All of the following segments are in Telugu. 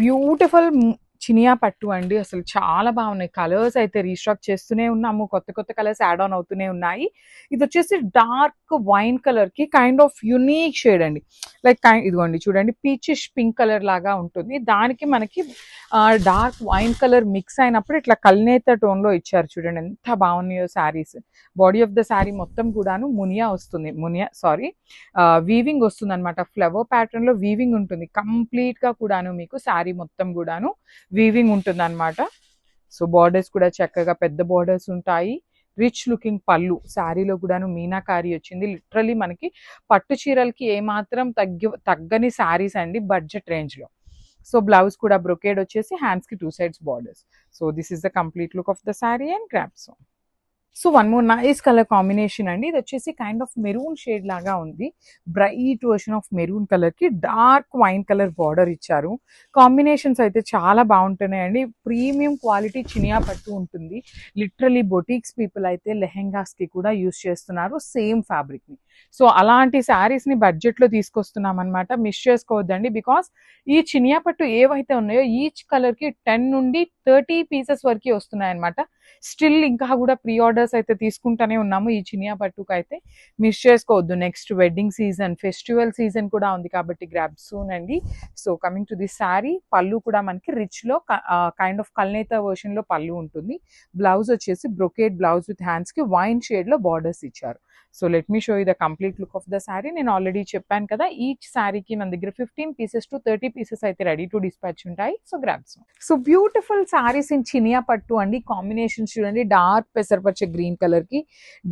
బ్యూటిఫుల్ చినియా పట్టు అండి. అసలు చాలా బాగున్నాయి. కలర్స్ అయితే రీస్టాక్ చేస్తూనే ఉన్నాము. కొత్త కొత్త కలర్స్ యాడ్ ఆన్ అవుతూనే ఉన్నాయి. ఇది వచ్చేసి డార్క్ వైన్ కలర్ కి కైండ్ ఆఫ్ యునీక్ షేడ్ అండి. లైక్ ఇదిగోండి చూడండి, పీచిష్ పింక్ కలర్ లాగా ఉంటుంది. దానికి మనకి డార్క్ వైన్ కలర్ మిక్స్ అయినప్పుడు ఇట్లా కల్నేత టోన్ లో ఇచ్చారు. చూడండి ఎంత బాగున్నాయో saris. Body of the sari మొత్తం కూడాను మునియా వస్తుంది. వీవింగ్ వస్తుంది అనమాట. ఫ్లవర్ ప్యాటర్న్ లో వీవింగ్ ఉంటుంది కంప్లీట్ గా కూడాను. మీకు శారీ మొత్తం కూడాను వీవింగ్ ఉంటుంది అనమాట. సో బార్డర్స్ కూడా చక్కగా పెద్ద బార్డర్స్ ఉంటాయి. రిచ్ లుకింగ్ పళ్ళు, శారీలో కూడాను మీనాకారి వచ్చింది. లిటరలీ మనకి పట్టు చీరలకి ఏమాత్రం తగ్గని శారీస్ అండి బడ్జెట్ రేంజ్ లో. సో బ్లౌజ్ కూడా బ్రొకేడ్ వచ్చేసి హ్యాండ్స్ కి 2 sides borders. So this is the complete look of the sari and grasp. So one more nice colour combination అండి. ఇది వచ్చేసి కైండ్ ఆఫ్ మెరూన్ షేడ్ లాగా ఉంది. Bright version of maroon colour కి డార్క్ వైన్ కలర్ బార్డర్ ఇచ్చారు. కాంబినేషన్స్ అయితే చాలా బాగుంటున్నాయండి. ప్రీమియం క్వాలిటీ చినియా పట్టు ఉంటుంది. లిటరలీ బొటిక్స్ పీపుల్ అయితే లెహెంగాస్ కి కూడా యూస్ చేస్తున్నారు సేమ్ ఫ్యాబ్రిక్ ని. సో అలాంటి శారీస్ ని బడ్జెట్ లో తీసుకొస్తున్నాం అనమాట. మిస్ చేసుకోవద్దండి. బికాస్ ఈ చినియా పట్టు ఏవైతే ఉన్నాయో ఈచ్ కలర్ కి 10 నుండి 30 పీసెస్ వరకు వస్తున్నాయి అనమాట. స్టిల్ ఇంకా కూడా ప్రీ ఆర్డర్స్ అయితే తీసుకుంటూనే ఉన్నాము ఈ చినియా పట్టుకు అయితే. మిస్ చేసుకోవద్దు. Next wedding season, festival season కూడా ఉంది కాబట్టి గ్రాబ్ సూన్ అండి. So coming to the sari, పళ్ళు కూడా మనకి రిచ్ లో కైండ్ ఆఫ్ కల్నేత వర్షన్ లో పళ్ళు ఉంటుంది. బ్లౌజ్ వచ్చేసి బ్రొకేడ్ బ్లౌజ్ విత్ హ్యాండ్స్ కి వైన్ షేడ్ లో బార్డర్స్ ఇచ్చారు. So let me show you the complete look of the sari. నేను ఆల్రెడీ చెప్పాను కదా, ఈచ్ శారీకి మన దగ్గర 15 పీసెస్ టు 30 పీసెస్ అయితే రెడీ టు డిస్పాచ్ ఉంటాయి. So grabs. So beautiful saris in Chiniya pattu అండి. కాంబినేషన్స్ చూడండి, డార్క్ పెసరపచ్చ గ్రీన్ కలర్ కి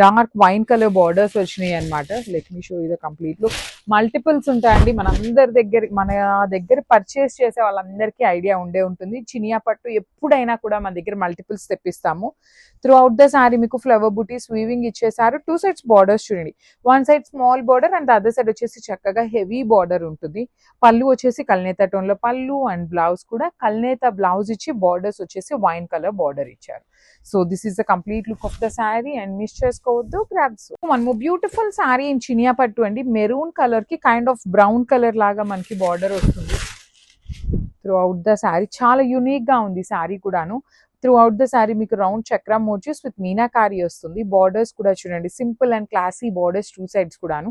డార్క్ వైన్ కలర్ బార్డర్స్ వచ్చినాయి అనమాట. Let me show you the complete look. Multiples ఉంటాయండి. మన దగ్గర పర్చేస్ చేసే వాళ్ళందరికీ ఐడియా ఉండే ఉంటుంది. చినియా పట్టు ఎప్పుడైనా కూడా మన దగ్గర మల్టిపుల్స్ తెప్పిస్తాము. త్రూ అవుట్ ద శారీ మీకు ఫ్లవర్ బూటీస్ వీవింగ్ ఇచ్చేసారు. 2 సైడ్స్ బార్డర్స్ చూడండి. One side small border and other side వచ్చేసి చక్కగా హెవీ బార్డర్ ఉంటుంది. పళ్ళు వచ్చేసి కల్నేత టోన్ లో పళ్ళు అండ్ బ్లౌజ్ కూడా కల్నేత బ్లౌజ్ ఇచ్చి బార్డర్స్ వచ్చేసి వైన్ కలర్ బార్డర్ ఇచ్చారు. So this is the complete look of the sari and miss చేసుకోవద్దు. Grabs. One more beautiful sari in Chiniya pattu అండి. మెరూన్ కలర్ కి కైండ్ ఆఫ్ బ్రౌన్ కలర్ లాగా మనకి బార్డర్ వస్తుంది త్రూ అవుట్ ద శారీ. చాలా యూనిక్ గా ఉంది శారీ కూడాను. త్రూ అవుట్ ద శారీ మీకు రౌండ్ చక్రం మోటివ్స్ విత్ మీనాకారి వస్తుంది. బార్డర్స్ కూడా చూడండి, simple and classy borders 2 sides కూడాను.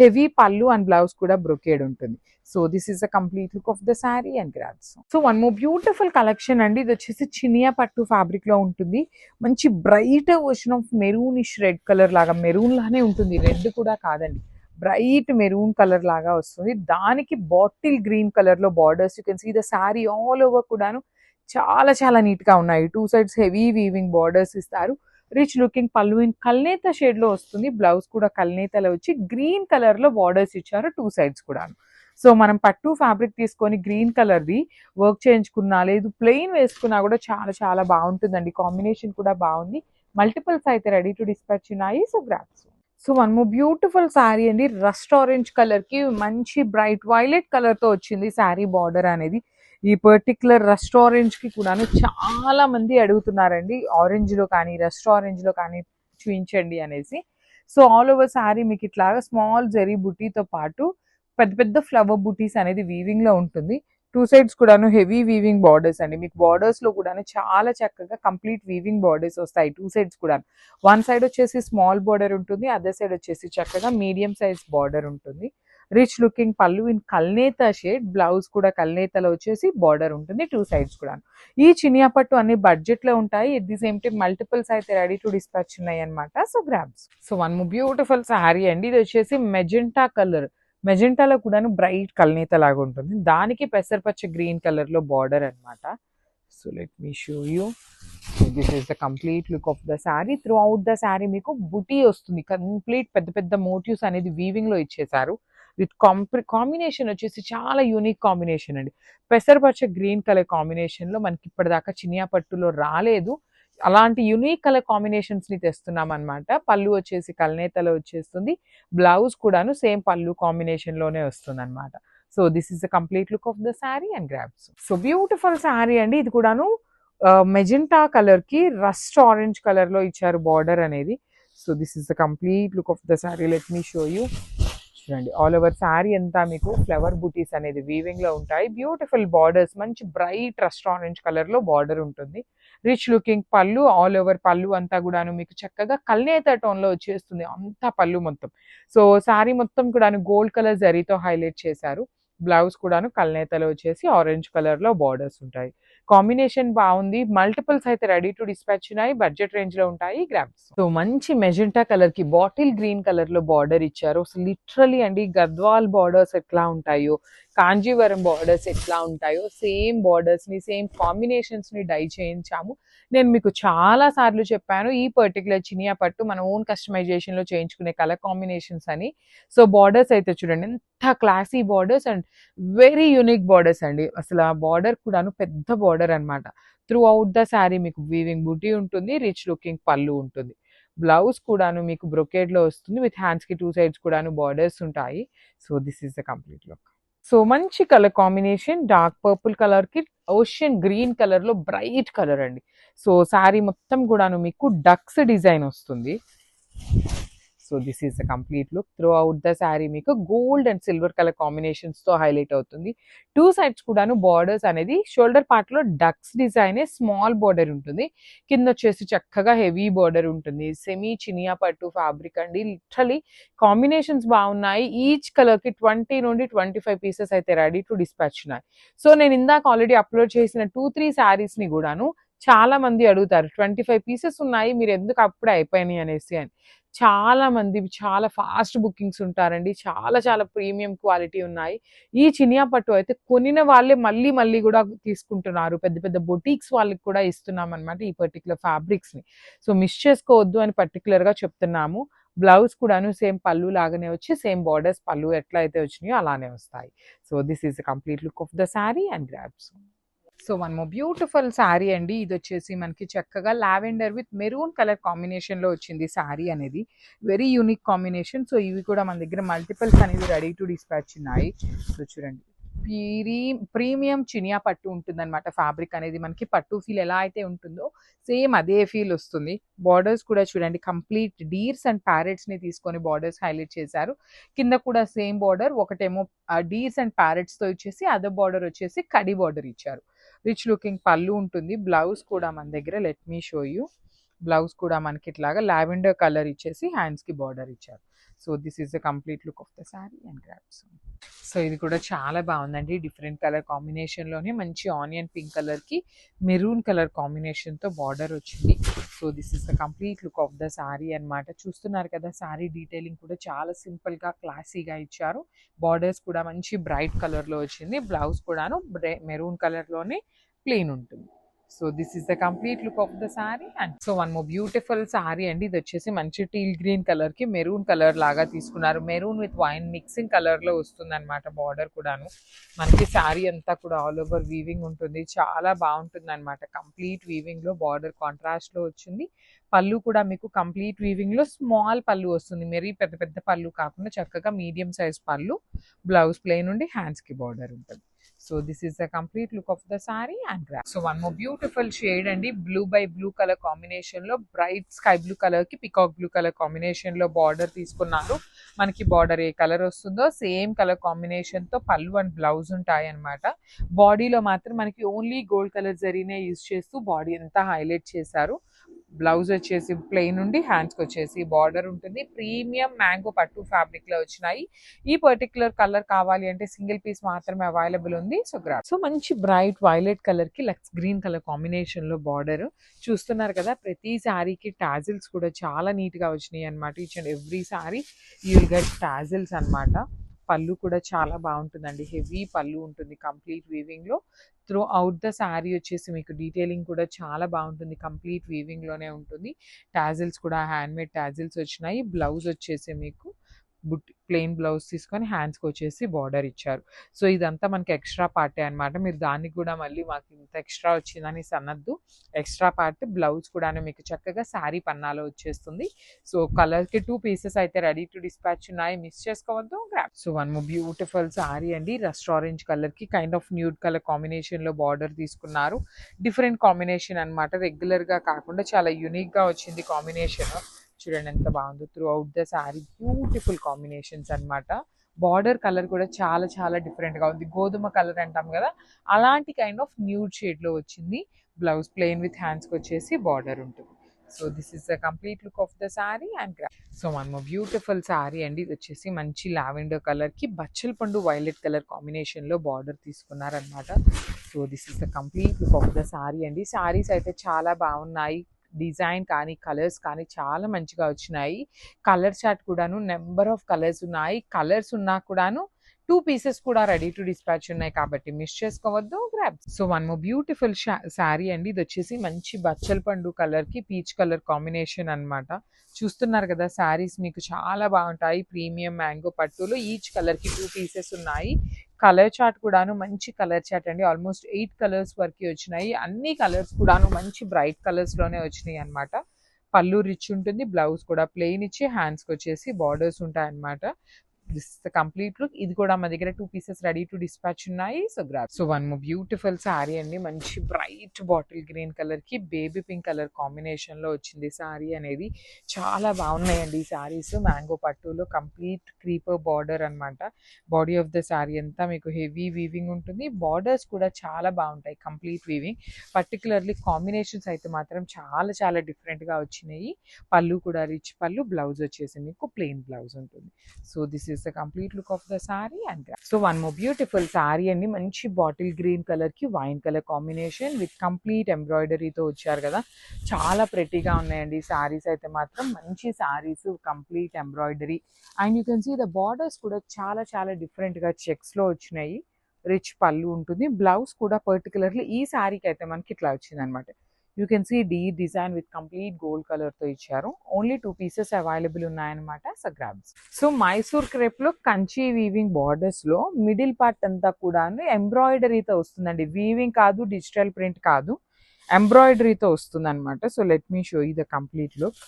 హెవీ పళ్ళు అండ్ బ్లౌజ్ కూడా బ్రొకేడ్ ఉంటుంది. So this is the complete look of the sari and grabs. So one more beautiful collection అండి. ఇది వచ్చేసి చినియా పట్టు ఫ్యాబ్రిక్ లో ఉంటుంది. మంచి bright version of maroonish red colour లాగా, మెరూన్ లానే ఉంటుంది, రెడ్ కూడా కాదండి, బ్రైట్ మెరూన్ కలర్ లాగా వస్తుంది. దానికి బాటిల్ గ్రీన్ కలర్ లో borders. You can see the sari all over కూడాను చాలా చాలా నీట్ గా ఉన్నాయి. 2 సైడ్స్ హెవీ వీవింగ్ బార్డర్స్ ఇస్తారు. రిచ్ లుకింగ్ పళ్ళు ఇన్ కల్నేత షేడ్ లో వస్తుంది. బ్లౌజ్ కూడా కల్నేతలో వచ్చి గ్రీన్ కలర్ లో బార్డర్స్ ఇచ్చారు 2 సైడ్స్ కూడా. సో మనం పట్టు ఫ్యాబ్రిక్ తీసుకొని గ్రీన్ కలర్ ది వర్క్ చేయించుకున్నా, లేదు ప్లెయిన్ వేసుకున్నా కూడా చాలా చాలా బాగుంటుందండి. కాంబినేషన్ కూడా బాగుంది. మల్టిపుల్స్ అయితే రెడీ టు డిస్పాచ్ ఉన్నాయి. So grabs. So one more beautiful sari అండి. రస్ట్ ఆరెంజ్ కలర్ కి మంచి బ్రైట్ వైలెట్ కలర్ తో వచ్చింది శారీ బార్డర్ అనేది. ఈ పర్టికులర్ రస్ట్ ఆరెంజ్ కి కూడాను చాలా మంది అడుగుతున్నారండి, ఆరెంజ్ లో కానీ రస్ట్ ఆరెంజ్ లో కానీ చూపించండి అనేసి. సో ఆల్ ఓవర్ శారీ మీకు ఇట్లాగా స్మాల్ జరీ బుటీతో పాటు పెద్ద పెద్ద ఫ్లవర్ బుటీస్ అనేది వీవింగ్ లో ఉంటుంది. 2 సైడ్స్ కూడాను హెవీ వీవింగ్ బార్డర్స్ అండి. మీకు బార్డర్స్ లో కూడాను చాలా చక్కగా కంప్లీట్ వీవింగ్ బార్డర్స్ వస్తాయి 2 సైడ్స్ కూడా. వన్ సైడ్ వచ్చేసి స్మాల్ బార్డర్ ఉంటుంది, అదర్ సైడ్ వచ్చేసి చక్కగా మీడియం సైజ్ బార్డర్ ఉంటుంది. రిచ్ లుకింగ్ పళ్ళు ఇన్ కల్నేత షేడ్, బ్లౌజ్ కూడా కల్నేతలో వచ్చేసి బార్డర్ ఉంటుంది 2 సైడ్స్ కూడా. ఈ చినియా పట్టు అన్ని బడ్జెట్ లో ఉంటాయి. At the same time multiples అయితే రెడీ టు డిస్పాచ్ ఉన్నాయి అనమాట. So grabs. So one beautiful sari అండి. ఇది వచ్చేసి మెజెంటా కలర్. మెజెంటాలో కూడాను బ్రైట్ కల్నేత లాగా ఉంటుంది. దానికి పెసరపచ్చ గ్రీన్ కలర్ లో బార్డర్ అనమాట. So let me show you. This is the complete look of the sari. Through out the sari మీకు బుటీ వస్తుంది. కంప్లీట్ పెద్ద పెద్ద మోటివ్స్ అనేది వీవింగ్ లో ఇచ్చేసారు. విత్ కాంబినేషన్ వచ్చేసి చాలా యూనిక్ కాంబినేషన్ అండి. పెసరపచ్చ గ్రీన్ కలర్ కాంబినేషన్ లో మనకి ఇప్పటిదాకా చినియా పట్టులో రాలేదు. అలాంటి యూనిక్ కలర్ కాంబినేషన్స్ ని తెస్తున్నాం అనమాట. పళ్ళు వచ్చేసి కల్నేతలో వచ్చేస్తుంది. బ్లౌజ్ కూడాను సేమ్ పళ్ళు కాంబినేషన్ లోనే వస్తుంది అనమాట. So this is the complete look of the sari and grabs. So beautiful sari అండి. ఇది కూడాను మెజెంటా కలర్ కి రస్ట్ ఆరెంజ్ కలర్ లో ఇచ్చారు బార్డర్ అనేది. So this is the complete look of the sari. Let me show you. చూడండి ఆల్ ఓవర్ శారీ అంతా మీకు ఫ్లవర్ బూటీస్ అనేది వీవింగ్ లో ఉంటాయి. బ్యూటిఫుల్ బార్డర్స్, మంచి బ్రైట్ రస్ట్ ఆరెంజ్ కలర్ లో బార్డర్ ఉంటుంది. రిచ్ లుకింగ్ పళ్ళు, ఆల్ ఓవర్ పళ్ళు అంతా కూడాను మీకు చక్కగా కల్నేత టోన్ లో వచ్చేస్తుంది అంతా పళ్ళు మొత్తం. సో శారీ మొత్తం కూడాను గోల్డ్ కలర్ జరీతో హైలైట్ చేశారు. బ్లౌజ్ కూడాను కల్నేతలో వచ్చేసి ఆరెంజ్ కలర్ లో బార్డర్స్ ఉంటాయి. కాంబినేషన్ బాగుంది. మల్టిపుల్స్ అయితే రెడీ టు డిస్పాచ్ ఉన్నాయి. బడ్జెట్ రేంజ్ లో ఉంటాయి. గ్రామ్స్. సో మంచి మెజెంటా కలర్ కి బాటిల్ గ్రీన్ కలర్ లో బార్డర్ ఇచ్చారు. సో లిటరలీ అండి గద్వాల్ బార్డర్స్ ఎట్లా ఉంటాయో, కాంజీవరం బార్డర్స్ ఎట్లా ఉంటాయో సేమ్ బార్డర్స్ ని, సేమ్ కాంబినేషన్స్ ని డై చేయించాము. నేను మీకు చాలా సార్లు చెప్పాను ఈ పర్టికులర్ చినియా పట్టు మన ఓన్ కస్టమైజేషన్ లో చేయించుకునే కలర్ కాంబినేషన్స్ అని. సో బార్డర్స్ అయితే చూడండి ఎంత classy borders and very unique borders అండి. అసలు ఆ బార్డర్ కూడాను పెద్ద బార్డర్ అన్నమాట. త్రూ అవుట్ ద శారీ మీకు వీవింగ్ బూటీ ఉంటుంది. రిచ్ లుకింగ్ పళ్ళు ఉంటుంది. బ్లౌజ్ కూడాను మీకు బ్రొకేడ్ లో వస్తుంది. విత్ హ్యాండ్స్ కి 2 సైడ్స్ కూడాను బార్డర్స్ ఉంటాయి. So this is the complete look. So మంచి colour combination, dark purple colour కి ఓషియన్ గ్రీన్ కలర్ లో బ్రైట్ కలర్ అండి. సో శారీ మొత్తం కూడాను మీకు డక్స్ డిజైన్ వస్తుంది. So this is the complete look. Throughout the sari మీకు gold and silver colour combinations తో హైలైట్ అవుతుంది. 2 సైడ్స్ కూడాను బార్డర్స్ అనేది షోల్డర్ పార్ట్ లో డక్స్ డిజైన్ స్మాల్ బార్డర్ ఉంటుంది. కింద వచ్చేసి చక్కగా హెవీ బార్డర్ ఉంటుంది. సెమీ చినియా పట్టు ఫ్యాబ్రిక్ అండి. లిటరలీ కాంబినేషన్స్ బాగున్నాయి. ఈచ్ కలర్ కి 20 నుండి 25 పీసెస్ అయితే రెడీ టు డిస్పాచ్ ఉన్నాయి. సో నేను ఇందాక ఆల్రెడీ అప్లోడ్ చేసిన 2-3 శారీస్ ని కూడాను చాలా మంది అడుగుతారు 25 పీసెస్ ఉన్నాయి మీరు ఎందుకు అప్పుడే అయిపోయినాయి అనేసి అని. చాలా మంది చాలా ఫాస్ట్ బుకింగ్స్ ఉంటారండి. చాలా చాలా ప్రీమియం క్వాలిటీ ఉన్నాయి. ఈ చినియా పట్టు అయితే కొనిన వాళ్ళే మళ్ళీ మళ్ళీ కూడా తీసుకుంటున్నారు. పెద్ద పెద్ద బొటీక్స్ వాళ్ళకి కూడా ఇస్తున్నాం అనమాట ఈ పర్టికులర్ ఫ్యాబ్రిక్స్ ని. సో మిస్ చేసుకోవద్దు అని పర్టికులర్ గా చెప్తున్నాము. బ్లౌజ్ కూడాను సేమ్ పళ్ళు లాగానే వచ్చి సేమ్ బార్డర్స్ పళ్ళు ఎట్లా అయితే వచ్చినాయో అలానే వస్తాయి. So this is the complete look of the sari and grabs. So one more beautiful sari అండి. ఇది వచ్చేసి మనకి చక్కగా lavender with maroon colour combination లో వచ్చింది శారీ అనేది. Very unique combination. సో ఇవి కూడా మన దగ్గర మల్టిపుల్స్ అనేవి రెడీ టు డిస్పాచ్ ఉన్నాయి. సో చూడండి ప్రీమియం చినియా పట్టు ఉంటుంది అనమాట. ఫ్యాబ్రిక్ అనేది మనకి పట్టు ఫీల్ ఎలా అయితే ఉంటుందో సేమ్ అదే ఫీల్ వస్తుంది. బార్డర్స్ కూడా చూడండి కంప్లీట్ డీర్స్ అండ్ ప్యారెట్స్ ని తీసుకొని బార్డర్స్ హైలైట్ చేశారు. కింద కూడా సేమ్ బార్డర్, ఒకటేమో డీర్స్ అండ్ ప్యారెట్స్ తో వచ్చేసి అదర్ బార్డర్ వచ్చేసి కడి బార్డర్ ఇచ్చారు. రిచ్ లుకింగ్ పళ్ళు ఉంటుంది. బ్లౌజ్ కూడా మన దగ్గర let me show you. Blouse కూడా మనకి ఇట్లాగా లావెండర్ కలర్ ఇచ్చేసి హ్యాండ్స్ కి బార్డర్ ఇచ్చారు. So this is the complete look of the sari and grabs. So ఇది కూడా చాలా బాగుందండి. డిఫరెంట్ కలర్ కాంబినేషన్ లోనే మంచి ఆనియన్ పింక్ కలర్ కి మెరూన్ కలర్ కాంబినేషన్ తో బార్డర్ వచ్చింది. So this is the complete look of the sari అన్నమాట. చూస్తున్నారు కదా శారీ డీటెయిలింగ్ కూడా చాలా సింపుల్ గా క్లాసీగా ఇచ్చారు. బార్డర్స్ కూడా మంచి బ్రైట్ కలర్ లో వచ్చింది. బ్లౌజ్ కూడాను మెరూన్ కలర్ లోనే ప్లెయిన్ ఉంటుంది. So this is the complete look of the sari. And so one more beautiful sari అండి. ఇది వచ్చేసి మంచి టీల్ గ్రీన్ కలర్ కి మెరూన్ కలర్ లాగా తీసుకున్నారు. Maroon with wine mixing colour లో వస్తుంది అనమాట. బార్డర్ కూడాను మనకి శారీ అంతా కూడా ఆల్ ఓవర్ వీవింగ్ ఉంటుంది. చాలా బాగుంటుంది అనమాట. కంప్లీట్ వీవింగ్ లో బార్డర్ కాంట్రాస్ట్ లో వచ్చింది. పళ్ళు కూడా మీకు కంప్లీట్ వీవింగ్ లో స్మాల్ పళ్ళు వస్తుంది. మరీ పెద్ద పెద్ద పళ్ళు కాకుండా చక్కగా medium size pallu. Blouse plain ఉండి హ్యాండ్స్ కి బార్డర్ ఉంటుంది. So this is the complete look of the sari and grab. So one more beautiful shade అండి. Blue by blue colour combination లో బ్రైట్ స్కై బ్లూ కలర్ కి పికాక్ బ్లూ కలర్ కాంబినేషన్ లో బార్డర్ తీసుకున్నారు. మనకి బార్డర్ ఏ కలర్ వస్తుందో సేమ్ కలర్ కాంబినేషన్ తో పళ్ళు అండ్ బ్లౌజ్ ఉంటాయి అనమాట. బాడీలో మాత్రం మనకి ఓన్లీ గోల్డ్ కలర్ జరీనే యూజ్ చేస్తూ బాడీ అంతా హైలైట్ చేశారు. బ్లౌజ్ వచ్చేసి ప్లెయిన్ ఉండి హ్యాండ్స్ కి వచ్చేసి బార్డర్ ఉంటుంది. ప్రీమియం మ్యాంగో పట్టు ఫ్యాబ్రిక్ లో వచ్చినాయి. ఈ పర్టికులర్ కలర్ కావాలి అంటే సింగిల్ పీస్ మాత్రమే అవైలబుల్ ఉంది. So grab. సో మంచి బ్రైట్ వైలెట్ కలర్ కి లక్స్ గ్రీన్ కలర్ కాంబినేషన్ లో బార్డర్ చూస్తున్నారు కదా. ప్రతి శారీకి టాజిల్స్ కూడా చాలా నీట్ గా వచ్చినాయి అనమాట. Each and every sari you will get tassels అనమాట. పళ్ళు కూడా చాలా బాగుంటుందండి. హెవీ పళ్ళు ఉంటుంది కంప్లీట్ వీవింగ్ లో. త్రూ అవుట్ ద శారీ వచ్చేసి మీకు డీటెయిలింగ్ కూడా చాలా బాగుంటుంది. కంప్లీట్ వీవింగ్ లోనే ఉంటుంది. టాజిల్స్ కూడా హ్యాండ్ మేడ్ టాజిల్స్ వచ్చినాయి. బ్లౌజ్ వచ్చేసి మీకు ప్లెయిన్ బ్లౌజ్ తీసుకొని హ్యాండ్స్కి వచ్చేసి బార్డర్ ఇచ్చారు. సో ఇదంతా మనకి ఎక్స్ట్రా పార్టే అనమాట. మీరు దానికి కూడా మళ్ళీ మాకు ఇంత ఎక్స్ట్రా వచ్చిందని అనద్దు. ఎక్స్ట్రా పార్ట్ బ్లౌజ్ కూడా మీకు చక్కగా శారీ పన్నాలో వచ్చేస్తుంది. సో కలర్కి 2 పీసెస్ అయితే రెడీ టు డిస్పాచ్ ఉన్నాయి. మిస్ చేసుకోవద్దు. So one more beautiful sari అండి. రస్ట్ ఆరెంజ్ కలర్కి కైండ్ ఆఫ్ న్యూడ్ కలర్ కాంబినేషన్లో బార్డర్ తీసుకున్నారు. డిఫరెంట్ కాంబినేషన్ అనమాట. రెగ్యులర్గా కాకుండా చాలా యూనిక్గా వచ్చింది కాంబినేషన్. చూడండి ఎంత బాగుందో. Through out the sari beautiful combinations అనమాట. బార్డర్ కలర్ కూడా చాలా చాలా డిఫరెంట్గా ఉంది. గోధుమ కలర్ అంటాం కదా, అలాంటి కైండ్ ఆఫ్ న్యూడ్ షేడ్లో వచ్చింది. బ్లౌజ్ ప్లెయిన్ విత్ హ్యాండ్స్కి వచ్చేసి బార్డర్ ఉంటుంది. So this is the complete look of the sari and so మన బ్యూటిఫుల్ శారీ అండి. ఇది వచ్చేసి మంచి లావెండర్ కలర్కి బచ్చల పండు వైలెట్ కలర్ కాంబినేషన్లో బార్డర్ తీసుకున్నారనమాట. So this is the complete look of the sari అండి. శారీస్ అయితే చాలా బాగున్నాయి. డిజైన్ కానీ కలర్స్ కానీ చాలా మంచిగా వచ్చినాయి. కలర్ చార్ట్ కూడాను నెంబర్ ఆఫ్ కలర్స్ ఉన్నాయి. కలర్స్ ఉన్నా కూడాను 2 పీసెస్ కూడా రెడీ టు డిస్పాచ్ ఉన్నాయి కాబట్టి మిస్ చేసుకోవద్దు. Grab. So one more beautiful sari అండి. ఇది వచ్చేసి మంచి బచ్చల పండు కలర్కి పీచ్ కలర్ కాంబినేషన్ అనమాట. చూస్తున్నారు కదా, శారీస్ మీకు చాలా బాగుంటాయి. ప్రీమియం మ్యాంగో పట్టులో ఈచ్ కలర్కి 2 పీసెస్ ఉన్నాయి. కలర్ చార్ట్ కూడాను మంచి కలర్ చార్ట్ అండి. ఆల్మోస్ట్ 8 కలర్స్ వరకు వచ్చినాయి. అన్ని కలర్స్ కూడాను మంచి బ్రైట్ కలర్స్లోనే వచ్చినాయి అనమాట. పళ్ళు రిచ్ ఉంటుంది. బ్లౌజ్ కూడా ప్లెయిన్ ఇచ్చి హ్యాండ్స్కి వచ్చేసి బార్డర్స్ ఉంటాయి అనమాట. This is the complete look. ఇది కూడా మా దగ్గర 2 పీసెస్ రెడీ టు డిస్పాచ్ ఉన్నాయి. So grab. So one more beautiful sari అండి. మంచి బ్రైట్ బాటిల్ గ్రీన్ కలర్కి బేబీ పింక్ కలర్ కాంబినేషన్లో వచ్చింది శారీ అనేది. చాలా బాగున్నాయండి ఈ శారీస్. మ్యాంగో పట్టులో కంప్లీట్ క్రీపర్ బార్డర్ అనమాట. బాడీ ఆఫ్ ద శారీ అంతా మీకు హెవీ వీవింగ్ ఉంటుంది. బార్డర్స్ కూడా చాలా బాగుంటాయి, కంప్లీట్ వీవింగ్. పర్టికులర్లీ కాంబినేషన్స్ అయితే మాత్రం చాలా చాలా డిఫరెంట్గా వచ్చినాయి. పళ్ళు కూడా రిచ్ పళ్ళు, బ్లౌజ్ వచ్చేసి మీకు ప్లెయిన్ బ్లౌజ్ ఉంటుంది. So this is the complete look of the sari and so one more beautiful sari అండి. మంచి బాటిల్ గ్రీన్ కలర్కి wine colour combination with complete ఎంబ్రాయిడరీతో వచ్చారు కదా, చాలా ప్రెటీగా ఉన్నాయండి శారీస్ అయితే మాత్రం. మంచి saris, complete embroidery and you can see the borders కూడా చాలా చాలా డిఫరెంట్గా చెక్స్లో వచ్చినాయి. రిచ్ పళ్ళు ఉంటుంది. బ్లౌజ్ కూడా పర్టికులర్లీ ఈ శారీకి అయితే మనకి ఇట్లా వచ్చింది అనమాట. You can see the design with complete gold కలర్తో ఇచ్చారు. ఓన్లీ 2 పీసెస్ అవైలబుల్ ఉన్నాయన్నమాట. So grabs. సో మైసూర్ క్రేప్లో కంచి వీవింగ్ బార్డర్స్లో మిడిల్ పార్ట్ అంతా కూడా ఎంబ్రాయిడరీతో వస్తుందండి. వీవింగ్ కాదు, డిజిటల్ ప్రింట్ కాదు, ఎంబ్రాయిడరీతో వస్తుంది అనమాట. So let me show you the complete look.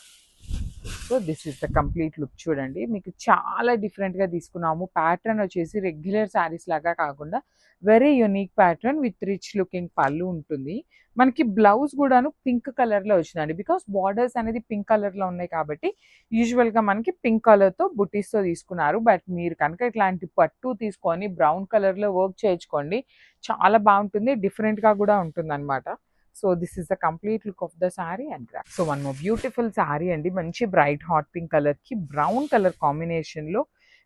So this is the complete look. చూడండి, మీకు చాలా డిఫరెంట్గా తీసుకున్నాము. ప్యాటర్న్ వచ్చేసి రెగ్యులర్ శారీస్ లాగా కాకుండా very unique pattern with rich looking పళ్ళు ఉంటుంది. మనకి బ్లౌజ్ కూడాను పింక్ కలర్లో వచ్చిందండి. బికాస్ బార్డర్స్ అనేది పింక్ కలర్లో ఉన్నాయి కాబట్టి యూజువల్గా మనకి పింక్ కలర్తో బుటీస్తో తీసుకున్నారు. బట్ మీరు కనుక ఇట్లాంటి పట్టు తీసుకొని బ్రౌన్ కలర్లో వర్క్ చేయించుకోండి, చాలా బాగుంటుంది, డిఫరెంట్గా కూడా ఉంటుంది అనమాట. So this is the complete look of the sari and graph. So one more beautiful sari అండి. మంచి బ్రైట్ హాట్ పింక్ కలర్కి బ్రౌన్ కలర్ కాంబినేషన్లో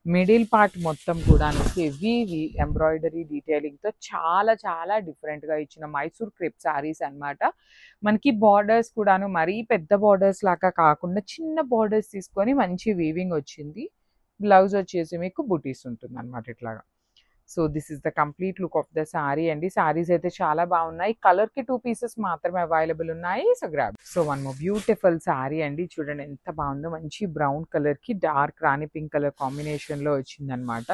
మిడిల్ పార్ట్ మొత్తం కూడా హెవీ ఎంబ్రాయిడరీ డీటెయిలింగ్తో చాలా చాలా డిఫరెంట్గా ఇచ్చిన మైసూర్ క్రేప్ శారీస్ అనమాట. మనకి బార్డర్స్ కూడాను మరీ పెద్ద బార్డర్స్ లాగా కాకుండా చిన్న బార్డర్స్ తీసుకొని మంచి వీవింగ్ వచ్చింది. బ్లౌజ్ వచ్చేసి మీకు బుటీస్ ఉంటుంది అనమాట ఇట్లాగా. So this is the complete look of the sari అండి. శారీస్ అయితే చాలా బాగున్నాయి. కలర్కి 2 పీసెస్ మాత్రమే అవైలబుల్ ఉన్నాయి. So grab. So one more beautiful sari అండి. చూడండి ఎంత బాగుందో. మంచి బ్రౌన్ కలర్కి డార్క్ రాణి పింక్ కలర్ కాంబినేషన్లో వచ్చిందనమాట.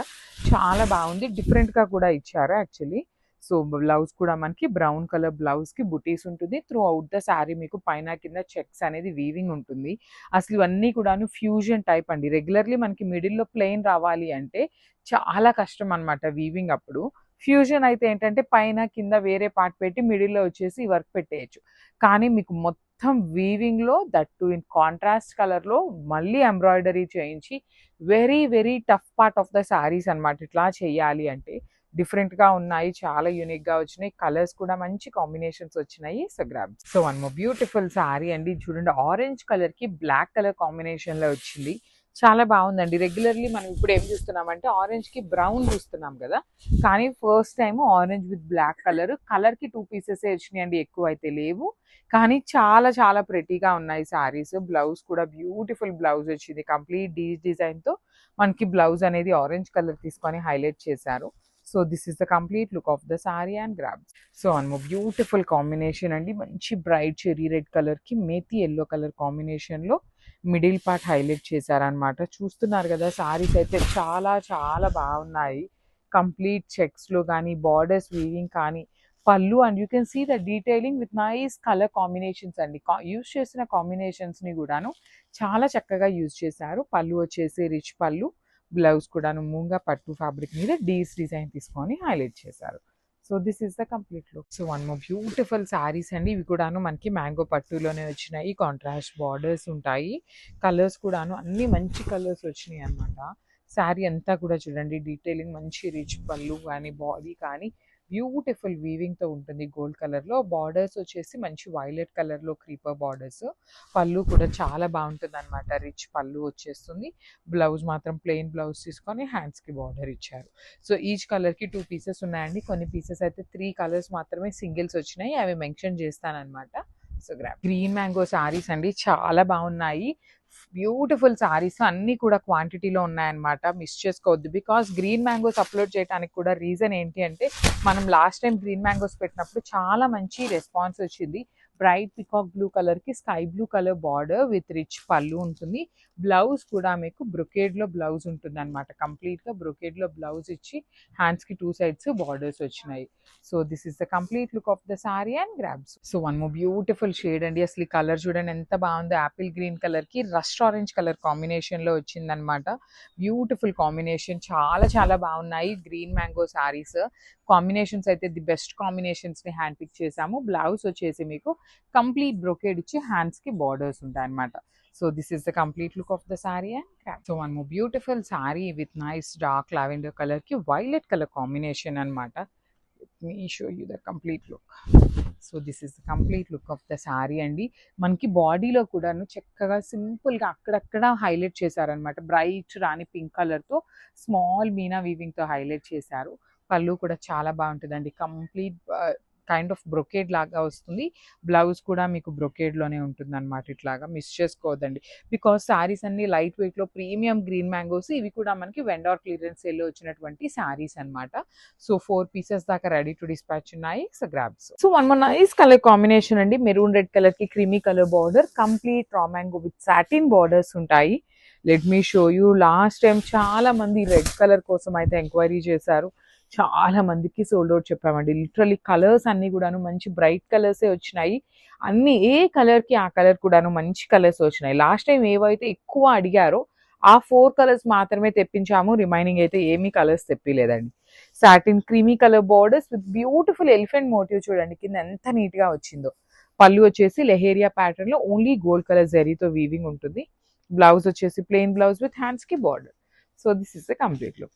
చాలా బాగుంది, డిఫరెంట్గా కూడా ఇచ్చారు యాక్చువల్లీ. సో బ్లౌజ్ కూడా మనకి బ్రౌన్ కలర్ బ్లౌజ్కి బుటీస్ ఉంటుంది. త్రూ అవుట్ ద శారీ మీకు పైన కింద చెక్స్ అనేది వీవింగ్ ఉంటుంది. అసలు ఇవన్నీ కూడాను ఫ్యూజన్ టైప్ అండి. రెగ్యులర్లీ మనకి మిడిల్లో ప్లెయిన్ రావాలి అంటే చాలా కష్టం అనమాట వీవింగ్ అప్పుడు. ఫ్యూజన్ అయితే ఏంటంటే పైన కింద వేరే పార్ట్ పెట్టి మిడిల్లో వచ్చేసి వర్క్ పెట్టేయచ్చు. కానీ మీకు మొత్తం వీవింగ్లో దట్టు ఇన్ కాంట్రాస్ట్ కలర్లో మళ్ళీ ఎంబ్రాయిడరీ చేయించి very very tough part of the saris అనమాట. ఇట్లా చేయాలి అంటే డిఫరెంట్గా ఉన్నాయి, చాలా యూనిక్గా వచ్చినాయి. కలర్స్ కూడా మంచి కాంబినేషన్స్ వచ్చినాయి. So grab. So one more beautiful sari అండి. చూడండి, ఆరెంజ్ కలర్కి బ్లాక్ కలర్ కాంబినేషన్లో వచ్చింది. చాలా బాగుందండి. రెగ్యులర్లీ మనం ఇప్పుడు ఏం చూస్తున్నామంటే ఆరెంజ్కి బ్రౌన్ చూస్తున్నాం కదా, కానీ first time orange with black కలర్కి 2 పీసెస్ వచ్చినాయి అండి, ఎక్కువ అయితే లేవు. కానీ చాలా చాలా ప్రెటీగా ఉన్నాయి శారీస్. బ్లౌజ్ కూడా బ్యూటిఫుల్ బ్లౌజ్ వచ్చింది. కంప్లీట్ డిజైన్తో మనకి బ్లౌజ్ అనేది ఆరెంజ్ కలర్ తీసుకొని హైలైట్ చేశారు. So this is the complete look of the sari and grabs. So అన్మో బ్యూటిఫుల్ కాంబినేషన్ అండి. మంచి బ్రైట్ చెరీ రెడ్ కలర్కి మేతి ఎల్లో కలర్ కాంబినేషన్లో మిడిల్ పార్ట్ హైలైట్ చేశారనమాట. చూస్తున్నారు కదా, శారీస్ అయితే చాలా చాలా బాగున్నాయి. కంప్లీట్ చెక్స్లో కానీ బార్డర్స్ వీవింగ్ కానీ పళ్ళు and you can see the detailing with nice colour combinations అండి. యూజ్ చేసిన కాంబినేషన్స్ని కూడాను చాలా చక్కగా యూజ్ చేశారు. పళ్ళు వచ్చేసి రిచ్ పళ్ళు, బ్లౌజ్ కూడాను మూంగా పట్టు ఫ్యాబ్రిక్ మీద డీస్ డిజైన్ తీసుకొని హైలైట్ చేశారు. So this is the complete look. So one more beautiful saris అండి. ఇవి కూడాను మనకి మ్యాంగో పట్టులోనే వచ్చినాయి. కాంట్రాస్ట్ బార్డర్స్ ఉంటాయి. కలర్స్ కూడాను అన్ని మంచి కలర్స్ వచ్చినాయి అనమాట. శారీ అంతా కూడా చూడండి డీటెయిలింగ్ మంచి రిచ్ పళ్ళు కానీ బాడీ కానీ బ్యూటిఫుల్ వీవింగ్తో ఉంటుంది గోల్డ్ కలర్లో. బార్డర్స్ వచ్చేసి మంచి వైలెట్ కలర్లో క్రీపర్ బార్డర్స్. పళ్ళు కూడా చాలా బాగుంటుంది అనమాట, రిచ్ పళ్ళు వచ్చేస్తుంది. బ్లౌజ్ మాత్రం ప్లెయిన్ బ్లౌజ్ తీసుకొని హ్యాండ్స్కి బార్డర్ ఇచ్చారు. సో ఈచ్ కలర్కి 2 పీసెస్ ఉన్నాయండి. కొన్ని పీసెస్ అయితే 3 కలర్స్ మాత్రమే సింగిల్స్ వచ్చినాయి, అవి మెన్షన్ చేస్తానన్నమాట. సో గ్రీన్ మ్యాంగో శారీస్ అండి చాలా బాగున్నాయి. బ్యూటిఫుల్ శారీస్ అన్నీ కూడా క్వాంటిటీలో ఉన్నాయన్నమాట, మిస్ చేసుకోవద్దు. బికాస్ గ్రీన్ మ్యాంగోస్ అప్లోడ్ చేయడానికి కూడా రీజన్ ఏంటి అంటే, మనం లాస్ట్ టైం గ్రీన్ మ్యాంగోస్ పెట్టినప్పుడు చాలా మంచి రెస్పాన్స్ వచ్చింది. బ్రైట్ పికాక్ బ్లూ కలర్కి sky blue colour border with rich పళ్ళు ఉంటుంది. బ్లౌజ్ కూడా మీకు బ్రొకేడ్లో బ్లౌజ్ ఉంటుంది అనమాట, కంప్లీట్గా బ్రొకేడ్లో బ్లౌజ్ ఇచ్చి హ్యాండ్స్కి 2 సైడ్స్ బార్డర్స్ వచ్చినాయి. So this is the complete look of the sari and grabs. So one more beautiful shade అండి. అసలు ఈ కలర్ చూడండి ఎంత బాగుందో, యాపిల్ గ్రీన్ కలర్కి రస్ట్ ఆరెంజ్ కలర్ కాంబినేషన్లో వచ్చిందనమాట. బ్యూటిఫుల్ కాంబినేషన్, చాలా చాలా బాగున్నాయి గ్రీన్ మ్యాంగో శారీస్. కాంబినేషన్స్ అయితే ది బెస్ట్ కాంబినేషన్స్ని హ్యాండ్ పిక్ చేసాము. బ్లౌజ్ వచ్చేసి మీకు కంప్లీట్ బ్రొకేడ్ ఇచ్చి హ్యాండ్స్కి బార్డర్స్ ఉంటాయి అనమాట. So this is the complete look of the sari and so one more beautiful sari with nice dark lavender కలర్కి వైలెట్ కలర్ కాంబినేషన్ అనమాట. Me show you the complete look. So this is the complete look of the sari అండి. మనకి బాడీలో కూడాను చక్కగా సింపుల్గా అక్కడక్కడ హైలైట్ చేశారనమాట. బ్రైట్ రాణి పింక్ కలర్తో స్మాల్ మీనా వీవింగ్తో హైలైట్ చేశారు. పళ్ళు కూడా చాలా బాగుంటుందండి, కంప్లీట్ కైండ్ ఆఫ్ బ్రొకేడ్ లాగా వస్తుంది. బ్లౌజ్ కూడా మీకు బ్రొకేడ్లోనే ఉంటుంది అనమాట. ఇట్లాగా మిస్ చేసుకోవద్దండి, బికాస్ శారీస్ అన్ని లైట్ వెయిట్లో ప్రీమియం గ్రీన్ మ్యాంగోస్. ఇవి కూడా మనకి వెండార్ క్లియరెన్స్ సేల్లో వచ్చినటువంటి శారీస్ అనమాట. సో 4 పీసెస్ దాకా రెడీ టు డిస్పాచ్ ఉన్నాయి. So grabs. So one more nice colour combination అండి. మెరూన్ రెడ్ కలర్కి creamy colour border, complete raw mango with satin borders ఉంటాయి. Let me show you. Last time చాలా మంది రెడ్ కలర్ కోసం అయితే ఎంక్వైరీ చేశారు, చాలా మందికి సోల్డ్ అవుట్ చెప్పామండి. లిటరలీ కలర్స్ అన్నీ కూడాను మంచి బ్రైట్ కలర్సే వచ్చినాయి. అన్ని ఏ కలర్కి ఆ కలర్ కూడాను మంచి కలర్స్ వచ్చినాయి. లాస్ట్ టైం ఏవైతే ఎక్కువ అడిగారో ఆ 4 కలర్స్ మాత్రమే తెప్పించాము, రిమైనింగ్ అయితే ఏమీ కలర్స్ తెప్పిలేదండి. Satin creamy colour borders with beautiful elephant motif చూడండి కింద ఎంత నీట్గా వచ్చిందో. పళ్ళు వచ్చేసి లెహేరియా ప్యాటర్న్లో ఓన్లీ గోల్డ్ కలర్ జరీతో వీవింగ్ ఉంటుంది. బ్లౌజ్ వచ్చేసి ప్లెయిన్ బ్లౌజ్ విత్ హ్యాండ్స్కి border. So this is the complete look.